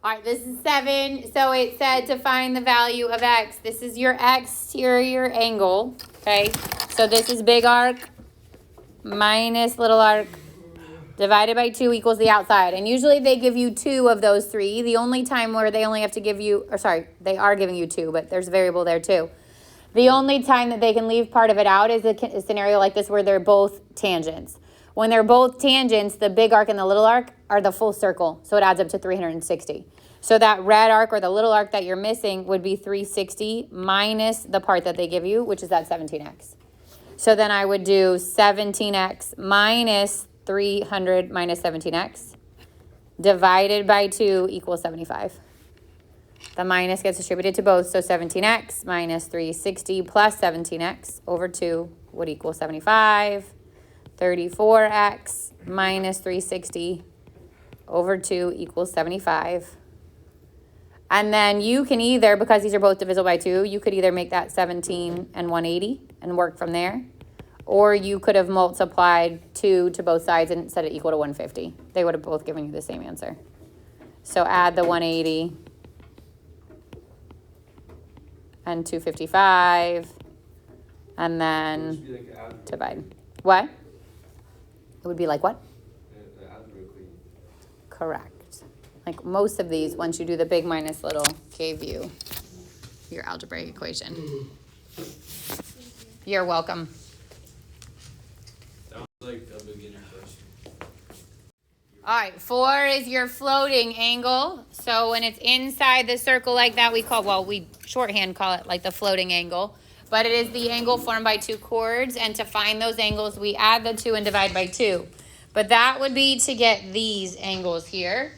All right, this is 7. So it said to find the value of x. This is your exterior angle, okay? So this is big arc minus little arc divided by 2 equals the outside. And usually they give you 2 of those 3. The only time where they only have to give you, or sorry, they are giving you 2, but there's a variable there too. The only time that they can leave part of it out is a scenario like this where they're both tangents. When they're both tangents, the big arc and the little arc are the full circle, so it adds up to 360. So that red arc or the little arc that you're missing would be 360 minus the part that they give you, which is that 17x. So then I would do 17x minus 300 minus 17x divided by 2 equals 75. The minus gets distributed to both, so 17x minus 360 plus 17x over 2 would equal 75. 34x minus 360 over 2 equals 75. And then you can either, because these are both divisible by 2, you could either make that 17 and 180 and work from there. Or you could have multiplied 2 to both sides and set it equal to 150. They would have both given you the same answer. So add the 180 and 255. And then divide. What? It would be like what? Correct. Like most of these, once you do the big minus little, gave you your algebraic equation. You're welcome. Sounds like a beginner question. All right, 4 is your floating angle. So when it's inside the circle like that, we shorthand call it like the floating angle. But it is the angle formed by 2 chords, and to find those angles, we add the 2 and divide by 2. But that would be to get these angles here.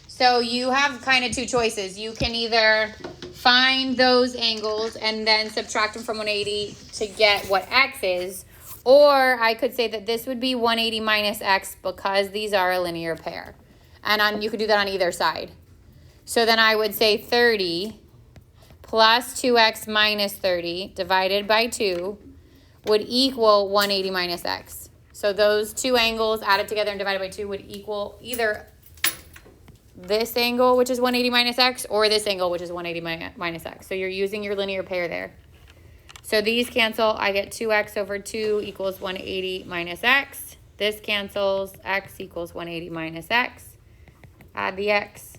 So you have kind of 2 choices. You can either find those angles and then subtract them from 180 to get what x is, or I could say that this would be 180 minus x because these are a linear pair. And you could do that on either side. So then I would say 30 plus 2x minus 30 divided by 2 would equal 180 minus x. So those 2 angles added together and divided by 2 would equal either this angle, which is 180 minus x, or this angle, which is 180 minus x. So you're using your linear pair there. So these cancel. I get 2x over 2 equals 180 minus x. This cancels. X equals 180 minus x. Add the x.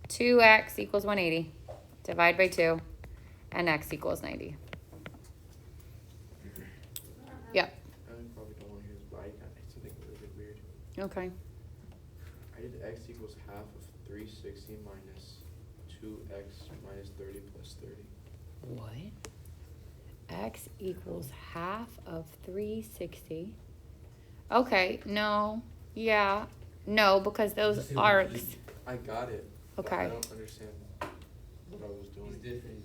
2x equals 180. Divide by 2. And x equals 90. Yep. I probably don't want to hear this, but I something a little bit weird. Okay. I did x equals half of 360 minus 2x minus 30 plus 30. What? X equals half of 360. Okay, no. Yeah. No, because those arcs. I got it. Okay. I don't understand what I was doing. He's different.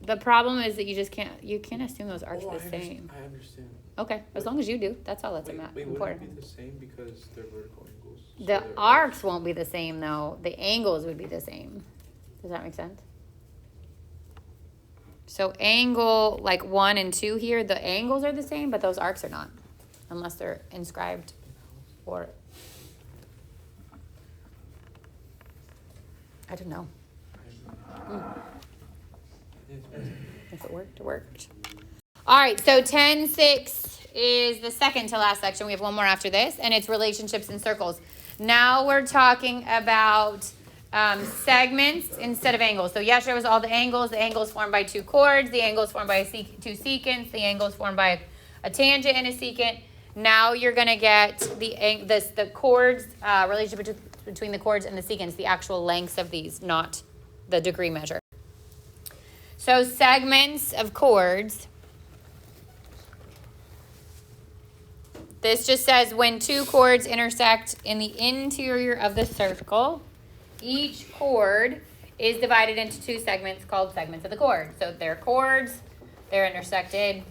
The problem is that you can't assume those arcs are the same. I understand. Okay, as long as you do, that's all that's Wait, important. wouldn't it be the same because they're vertical angles? The arcs won't be the same though. The angles would be the same. Does that make sense? So angle like 1 and 2 here, the angles are the same, but those arcs are not, unless they're inscribed or I don't know. If it worked, it worked. All right, so 10-6 is the second to last section. We have one more after this, and it's relationships in circles. Now we're talking about segments instead of angles. So yesterday was all the angles formed by 2 chords, the angles formed by 2 secants, the angles formed by a tangent and a secant. Now you're going to get the chords, relationship between the chords and the secants, the actual lengths of these, not the degree measure. So segments of chords. This just says when 2 chords intersect in the interior of the circle, each chord is divided into 2 segments called segments of the chord. So they're chords, they're intersected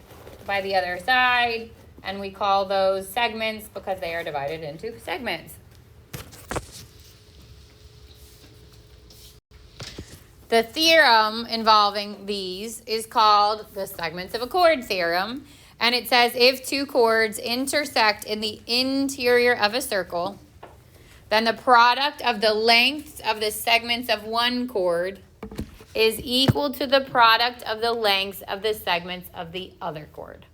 by the other side, and we call those segments because they are divided into segments. The theorem involving these is called the segments of a chord theorem. And it says if 2 chords intersect in the interior of a circle, then the product of the lengths of the segments of one chord is equal to the product of the lengths of the segments of the other chord.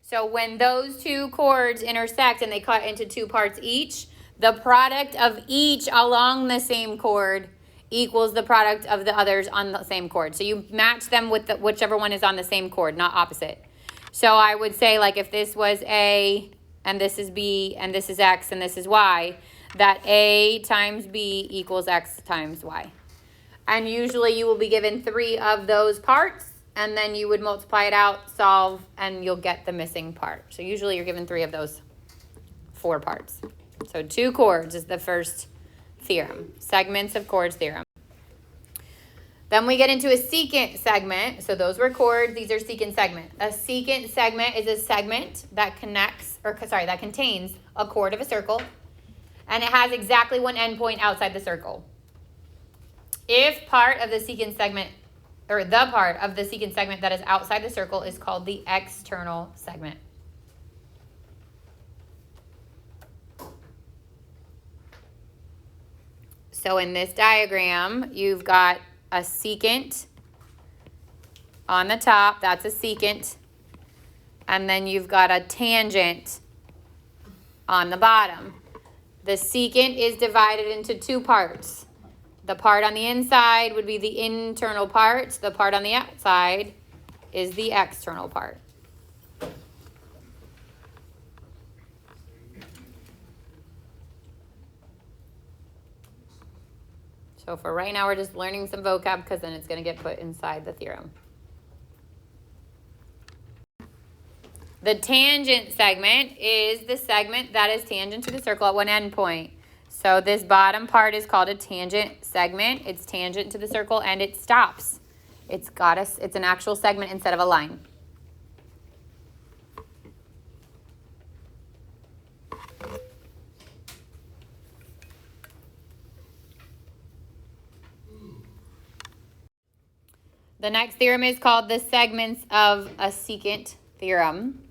So when those two chords intersect and they cut into two parts each, the product of each along the same chord equals the product of the others on the same chord. So you match them with whichever one is on the same chord, not opposite. So I would say, like, if this was A and this is B and this is X and this is Y, that A times B equals X times Y. And usually you will be given 3 of those parts, and then you would multiply it out, solve, and you'll get the missing part. So usually you're given 3 of those 4 parts. So 2 chords is the first theorem, segments of chords theorem. Then we get into a secant segment. So those were chords, these are secant segment. A secant segment is a segment that that contains a chord of a circle, and it has exactly one endpoint outside the circle. If part of the secant segment, or the part of the secant segment that is outside the circle, is called the external segment. So in this diagram, you've got a secant on the top, that's a secant, and then you've got a tangent on the bottom. The secant is divided into 2 parts. The part on the inside would be the internal part. The part on the outside is the external part. So for right now, we're just learning some vocab because then it's going to get put inside the theorem. The tangent segment is the segment that is tangent to the circle at one endpoint. So this bottom part is called a tangent segment. It's tangent to the circle and it stops. It's an actual segment instead of a line. The next theorem is called the segments of a secant theorem.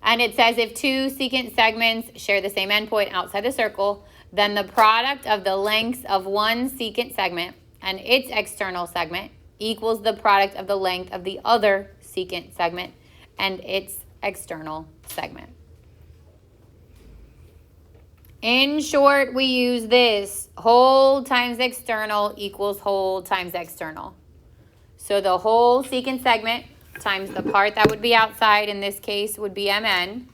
And it says if 2 secant segments share the same endpoint outside the circle, then the product of the lengths of one secant segment and its external segment equals the product of the length of the other secant segment and its external segment. In short, we use this: whole times external equals whole times external. So the whole secant segment times the part that would be outside, in this case would be MN,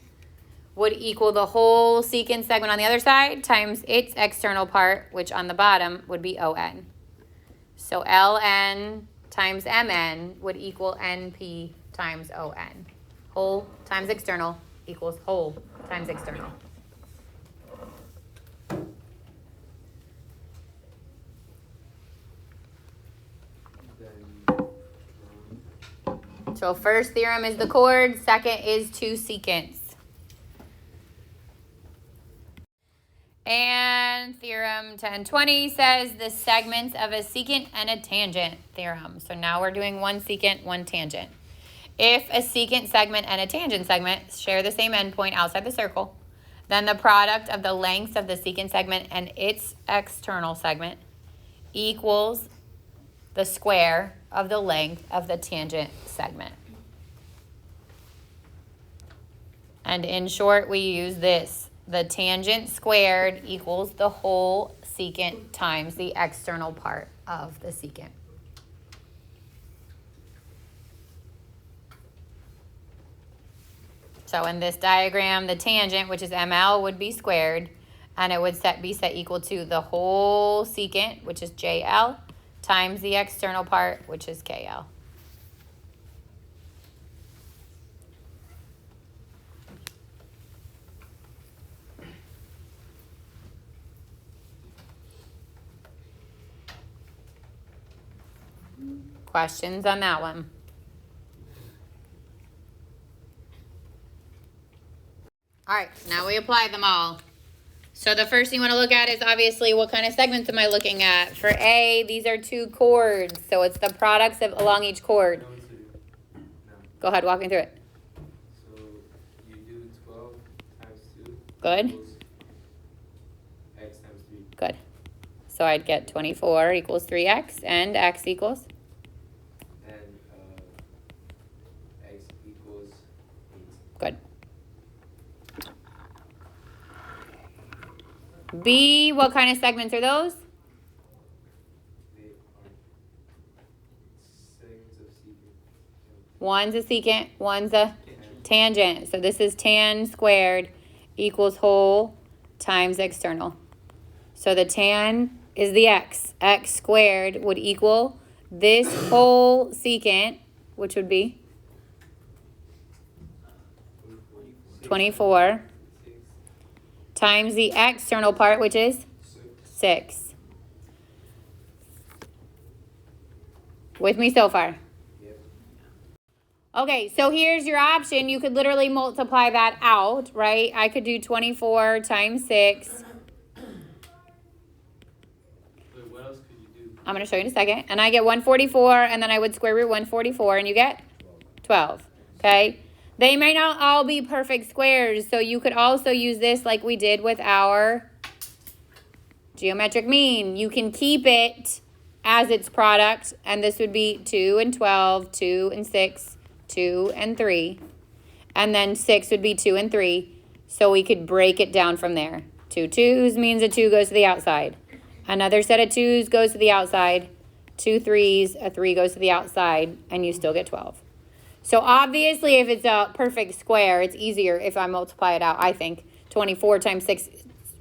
would equal the whole secant segment on the other side times its external part, which on the bottom would be ON. So LN times MN would equal NP times ON. Whole times external equals whole times external. So first theorem is the chord, second is 2 secants. And theorem 1020 says the segments of a secant and a tangent theorem. So now we're doing one secant, one tangent. If a secant segment and a tangent segment share the same endpoint outside the circle, then the product of the lengths of the secant segment and its external segment equals the square of the length of the tangent segment. And in short, we use this: the tangent squared equals the whole secant times the external part of the secant. So in this diagram, the tangent, which is ML, would be squared, and it would be set equal to the whole secant, which is JL, times the external part, which is KL. Questions on that one? All right, now we apply them all. So the first thing you want to look at is obviously what kind of segments am I looking at? For A, these are 2 chords, so it's the products of along each chord. Go ahead, walk me through it. So you do 12 times 2. Good. Equals x times 3. Good. So I'd get 24 equals 3x and x equals? And x equals 8. Good. B, what kind of segments are those? They are segments of secant. One's a secant, one's a tangent. So this is tan squared equals whole times external. So the tan is the x. X squared would equal this whole secant, which would be 24, times the external part, which is 6. With me so far? Yep. Okay, so here's your option. You could literally multiply that out, right? I could do 24 times 6. Wait, what else could you do? I'm going to show you in a second. And I get 144, and then I would square root 144, and you get 12. Okay? They may not all be perfect squares, so you could also use this like we did with our geometric mean. You can keep it as its product, and this would be 2 and 12, 2 and 6, 2 and 3. And then 6 would be 2 and 3, so we could break it down from there. 2 2s means a 2 goes to the outside. Another set of 2s goes to the outside. 2 3s, a 3 goes to the outside, and you still get 12. So obviously, if it's a perfect square, it's easier if I multiply it out, I think. 24 times 6,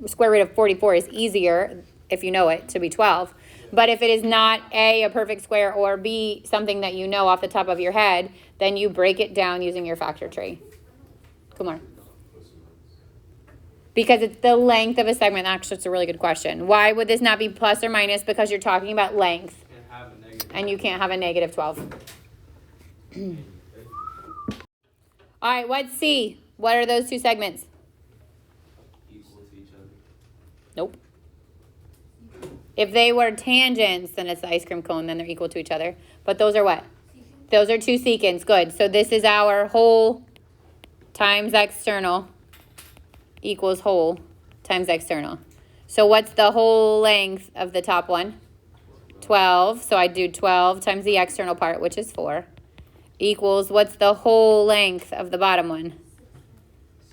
square root of 44 is easier, if you know it, to be 12. But if it is not A, a perfect square, or B, something that you know off the top of your head, then you break it down using your factor tree. Come on. Because it's the length of a segment. Actually, it's a really good question. Why would this not be plus or minus? Because you're talking about length. Can't have a negative. And you can't have a negative 12. All right, what's C? What are those two segments? Equal to each other. Nope. If they were tangents, then it's the ice cream cone, then they're equal to each other. But those are what? Those are two secants. Good. So this is our whole times external equals whole times external. So what's the whole length of the top one? 12. So I do 12 times the external part, which is 4. Equals, what's the whole length of the bottom one?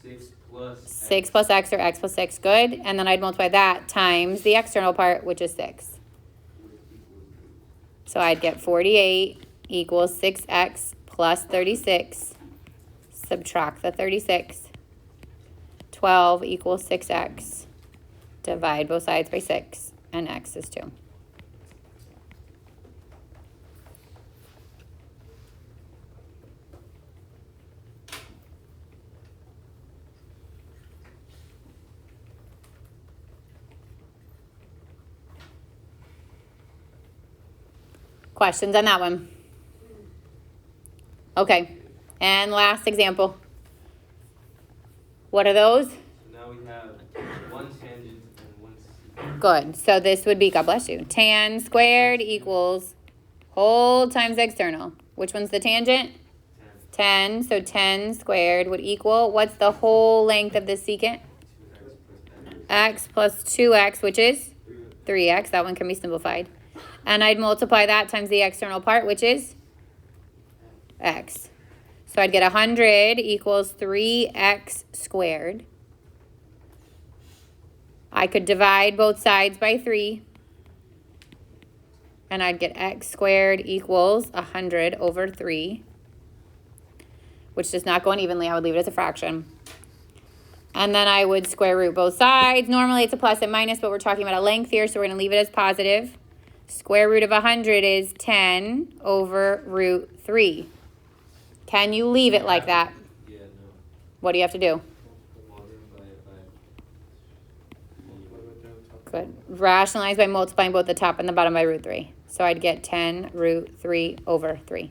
6 plus 6 plus x, or x plus 6. Good. And then I'd multiply that times the external part, which is 6. So I'd get 48 equals 6x plus 36. Subtract the 36. 12 equals 6x. Divide both sides by 6. And x is 2. Questions on that one? Okay. And last example. What are those? So now we have one tangent and one secant. Good. So this would be, God bless you, tan squared equals whole times external. Which one's the tangent? 10. So 10 squared would equal, what's the whole length of the secant? 2x plus X plus 2x, which is 3x. That one can be simplified. And I'd multiply that times the external part, which is x. So I'd get 100 equals 3x squared. I could divide both sides by 3. And I'd get x squared equals 100 over 3. Which does not go in evenly. I would leave it as a fraction. And then I would square root both sides. Normally it's a plus and minus, but we're talking about a length here, so we're going to leave it as positive. Square root of 100 is 10 over root 3. Can you leave it like that? Yeah, no. What do you have to do? Multiply it by Good. Rationalize by multiplying both the top and the bottom by root 3. So I'd get 10 root 3 over 3.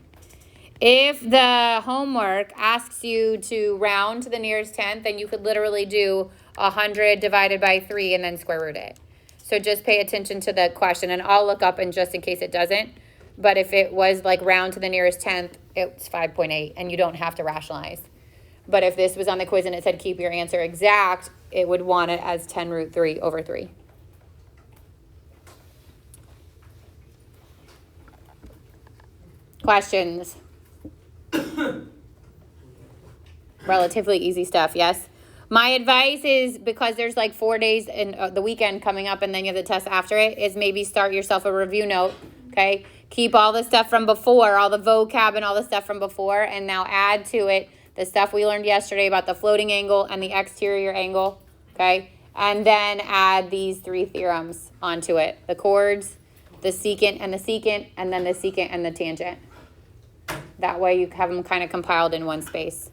If the homework asks you to round to the nearest tenth, then you could literally do 100 divided by 3 and then square root it. So just pay attention to the question, and I'll look up, and just in case it doesn't, But if it was like round to the nearest tenth, it's 5.8, and you don't have to rationalize. But if this was on the quiz and it said keep your answer exact, it would want it as 10 root 3 over 3. Questions? Relatively easy stuff, yes? My advice is, because there's like 4 days in the weekend coming up and then you have the test after it, is maybe start yourself a review note, okay? Keep all the stuff from before, all the vocab and all the stuff from before, and now add to it the stuff we learned yesterday about the floating angle and the exterior angle, okay? And then add these 3 theorems onto it. The chords, the secant, and then the secant and the tangent. That way you have them kind of compiled in one space.